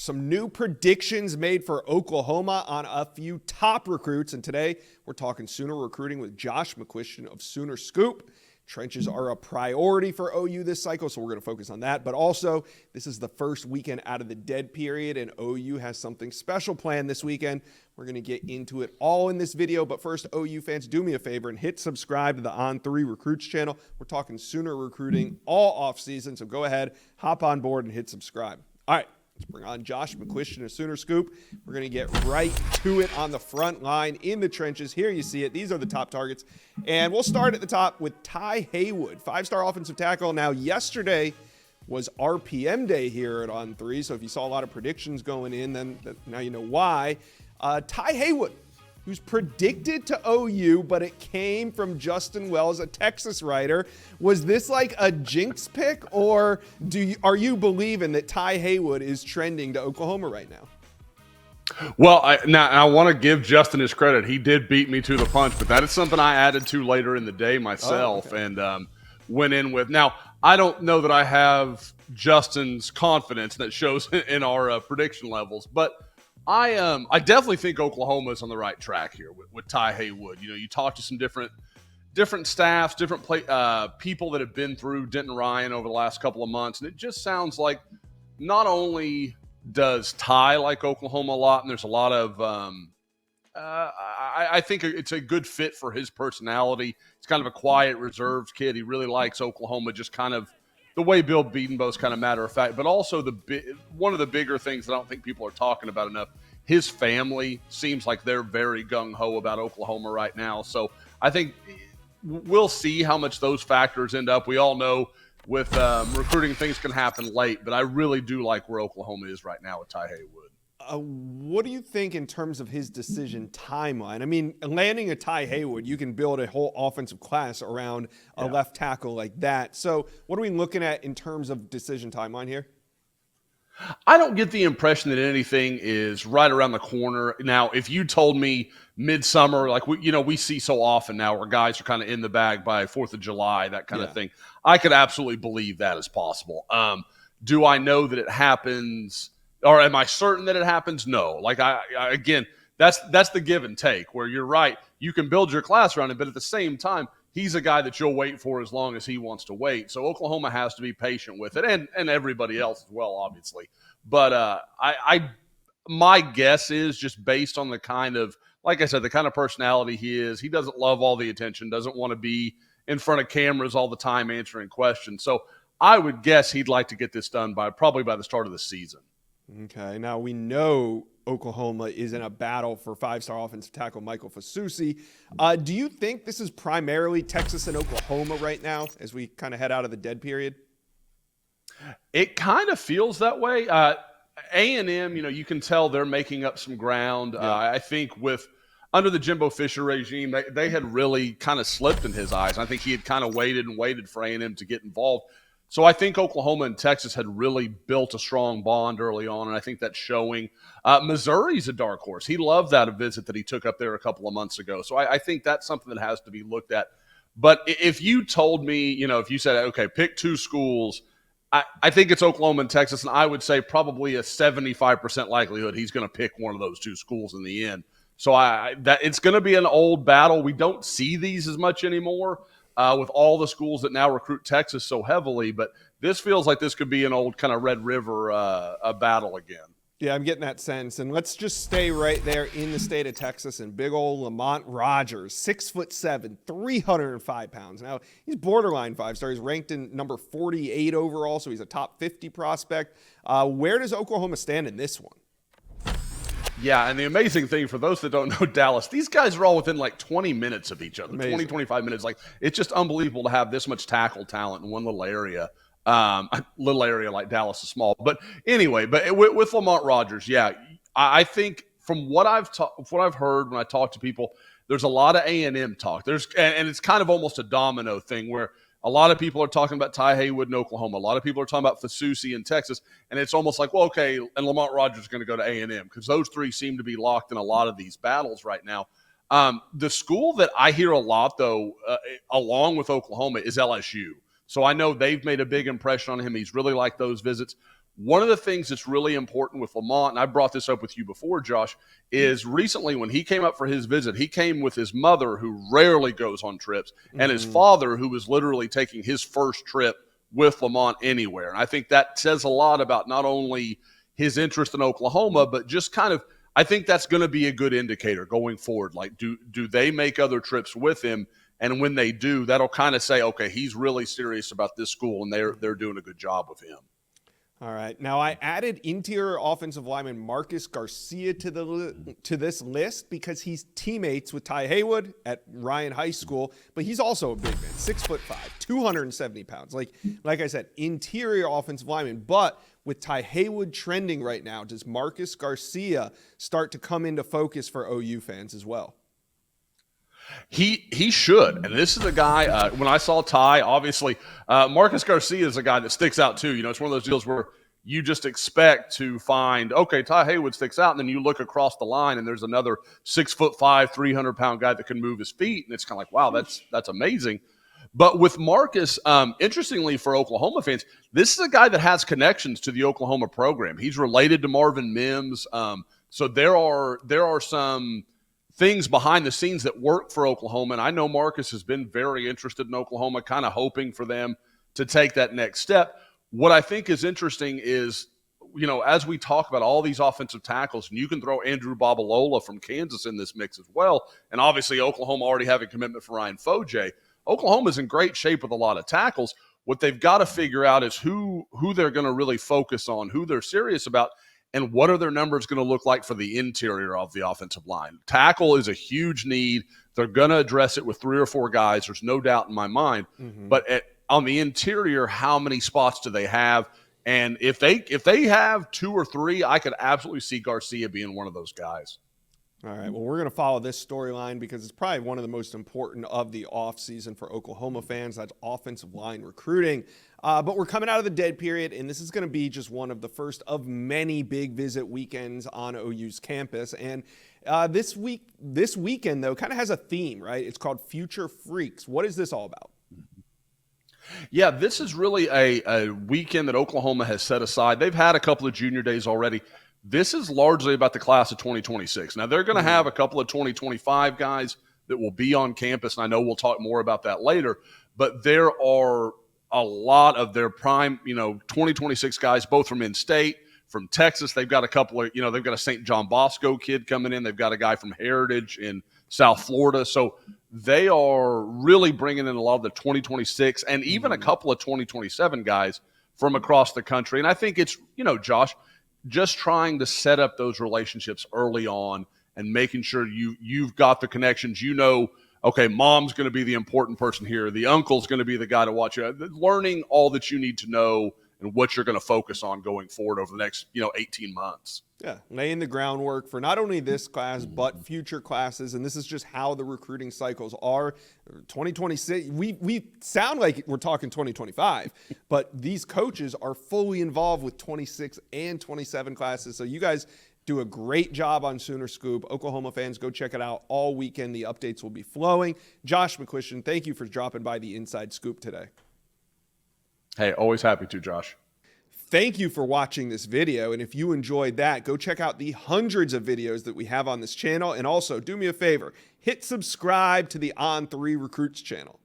Some new predictions made for Oklahoma on a few top recruits. And today we're talking Sooner recruiting with Josh McCuistion of Sooner Scoop. Trenches are a priority for OU this cycle, so we're going to focus on that. But also, this is the first weekend out of the dead period, and OU has something special planned this weekend. We're going to get into it all in this video. But first, OU fans, do me a favor and hit subscribe to the On3 Recruits channel. We're talking Sooner recruiting all offseason, so go ahead, hop on board, and hit subscribe. All right. Let's bring on Josh McCuistion of Sooner Scoop. We're going to get right to it on the front line in the trenches. Here you see it. These are the top targets. And we'll start at the top with Tai Haywood, five-star offensive tackle. Now, yesterday was RPM day here at On3, so if you saw a lot of predictions going in, then now you know why. Tai Haywood, who's predicted to OU, but it came from Justin Wells, a Texas writer. Was this like a jinx pick, or are you believing that Tai Haywood is trending to Oklahoma right now? Well, I want to give Justin his credit. He did beat me to the punch, but that is something I added to later in the day myself and went in with. Now, I don't know that I have Justin's confidence that shows in our prediction levels, but I definitely think Oklahoma is on the right track here with Tai Haywood. You know, you talk to some different staffs, different people that have been through Denton Ryan over the last couple of months, and it just sounds like not only does Tai like Oklahoma a lot, and there's a lot of I think it's a good fit for his personality. He's kind of a quiet, reserved kid. He really likes Oklahoma, just kind of the way Bill Bedenbaugh's kind of matter of fact, but also one of the bigger things that I don't think people are talking about enough, his family seems like they're very gung-ho about Oklahoma right now. So I think we'll see how much those factors end up. We all know with recruiting, things can happen late, but I really do like where Oklahoma is right now with Tai Haywood. What do you think in terms of his decision timeline? I mean, landing a Tai Haywood, you can build a whole offensive class around a left tackle like that. So what are we looking at in terms of decision timeline here? I don't get the impression that anything is right around the corner. Now, if you told me midsummer, like we see so often now where guys are kind of in the bag by 4th of July, that kind of thing, I could absolutely believe that is possible. Do I know that it happens, or am I certain that it happens? No. Like again, that's the give and take where you're right. You can build your class around it, but at the same time, he's a guy that you'll wait for as long as he wants to wait. So Oklahoma has to be patient with it, and everybody else as well, obviously. But my guess is just based on the kind of, like I said, the kind of personality he is. He doesn't love all the attention, doesn't want to be in front of cameras all the time answering questions. So I would guess he'd like to get this done probably by the start of the season. Okay, now we know Oklahoma is in a battle for five-star offensive tackle Michael Fusi. Do you think this is primarily Texas and Oklahoma right now as we kind of head out of the dead period? It kind of feels that way. A&M, you can tell they're making up some ground. Yeah. I think under the Jimbo Fisher regime, they had really kind of slipped in his eyes. I think he had kind of waited for A&M to get involved. So I think Oklahoma and Texas had really built a strong bond early on, and I think that's showing. Missouri's a dark horse. He loved that visit that he took up there a couple of months ago. So I think that's something that has to be looked at. But if you told me, if you said, okay, pick two schools, I think it's Oklahoma and Texas, and I would say probably a 75% likelihood he's going to pick one of those two schools in the end. So it's going to be an old battle. We don't see these as much anymore. With all the schools that now recruit Texas so heavily, but this feels like this could be an old kind of Red River battle again. Yeah, I'm getting that sense. And let's just stay right there in the state of Texas and big old Lamont Rogers, 6'7", 305 pounds. Now, he's borderline five-star. He's ranked in number 48 overall, so he's a top 50 prospect. Where does Oklahoma stand in this one? Yeah, and the amazing thing for those that don't know Dallas, these guys are all within like 20 minutes of each other, amazing. 20, 25 minutes. Like, it's just unbelievable to have this much tackle talent in one little area. Little area like Dallas is small. But anyway, with Lamont Rogers, yeah, I think from what I've heard when I talk to people, there's a lot of A&M talk. And it's kind of almost a domino thing where a lot of people are talking about Tai Haywood in Oklahoma. A lot of people are talking about Fusi in Texas. And it's almost like, well, okay, and Lamont Rogers is going to go to A&M because those three seem to be locked in a lot of these battles right now. The school that I hear a lot, though, along with Oklahoma, is LSU. So I know they've made a big impression on him. He's really liked those visits. One of the things that's really important with Lamont, and I brought this up with you before, Josh, is recently when he came up for his visit, he came with his mother, who rarely goes on trips, and his father, who was literally taking his first trip with Lamont anywhere. And I think that says a lot about not only his interest in Oklahoma, but just kind of, I think that's going to be a good indicator going forward. Like, do they make other trips with him? And when they do, that'll kind of say, okay, he's really serious about this school, and they're doing a good job with him. All right. Now, I added interior offensive lineman Marcus Garcia to this list because he's teammates with Tai Haywood at Ryan High School, but he's also a big man, 6'5", 270 pounds. Like I said, interior offensive lineman. But with Tai Haywood trending right now, does Marcus Garcia start to come into focus for OU fans as well? He should. And this is a guy, when I saw Tai, obviously, Marcus Garcia is a guy that sticks out too. You know, it's one of those deals where you just expect to find, okay, Tai Haywood sticks out, and then you look across the line and there's another 6'5", 300-pound guy that can move his feet. And it's kind of like, wow, that's amazing. But with Marcus, interestingly for Oklahoma fans, this is a guy that has connections to the Oklahoma program. He's related to Marvin Mims. So there are some things behind the scenes that work for Oklahoma. And I know Marcus has been very interested in Oklahoma, kind of hoping for them to take that next step. What I think is interesting is, you know, as we talk about all these offensive tackles, and you can throw Andrew Babalola from Kansas in this mix as well, and obviously Oklahoma already having commitment for Ryan Foje, Oklahoma's in great shape with a lot of tackles. What they've got to figure out is who they're going to really focus on, who they're serious about, and what are their numbers going to look like for the interior of the offensive line. Tackle is a huge need. They're going to address it with 3 or 4 guys. There's no doubt in my mind. But on the interior, how many spots do they have? And if they have 2 or 3, I could absolutely see Garcia being one of those guys. All right, well, we're going to follow this storyline because it's probably one of the most important of the offseason for Oklahoma fans. That's offensive line recruiting. But we're coming out of the dead period, and this is going to be just one of the first of many big visit weekends on OU's campus. And this weekend, though, kind of has a theme, right? It's called Future Freaks. What is this all about? Yeah, this is really a weekend that Oklahoma has set aside. They've had a couple of junior days already. This is largely about the class of 2026. Now, they're going to have a couple of 2025 guys that will be on campus, and I know we'll talk more about that later. But there are a lot of their prime, 2026 guys, both from in-state, from Texas. They've got a couple of, they've got a St. John Bosco kid coming in. They've got a guy from Heritage in South Florida. So they are really bringing in a lot of the 2026 and even a couple of 2027 guys from across the country. And I think it's, Josh, just trying to set up those relationships early on and making sure you've got the connections. Okay, mom's going to be the important person here. The uncle's going to be the guy to watch you. Learning all that you need to know and what you're going to focus on going forward over the next, 18 months. Yeah, laying the groundwork for not only this class, but future classes. And this is just how the recruiting cycles are. 2026, we sound like we're talking 2025, but these coaches are fully involved with 26 and 27 classes. So you guys do a great job on Sooner Scoop. Oklahoma fans, go check it out all weekend. The updates will be flowing. Josh McCuistion, thank you for dropping by the Inside Scoop today. Hey, always happy to, Josh. Thank you for watching this video, and if you enjoyed that, go check out the hundreds of videos that we have on this channel, and also do me a favor, hit subscribe to the On3 Recruits channel.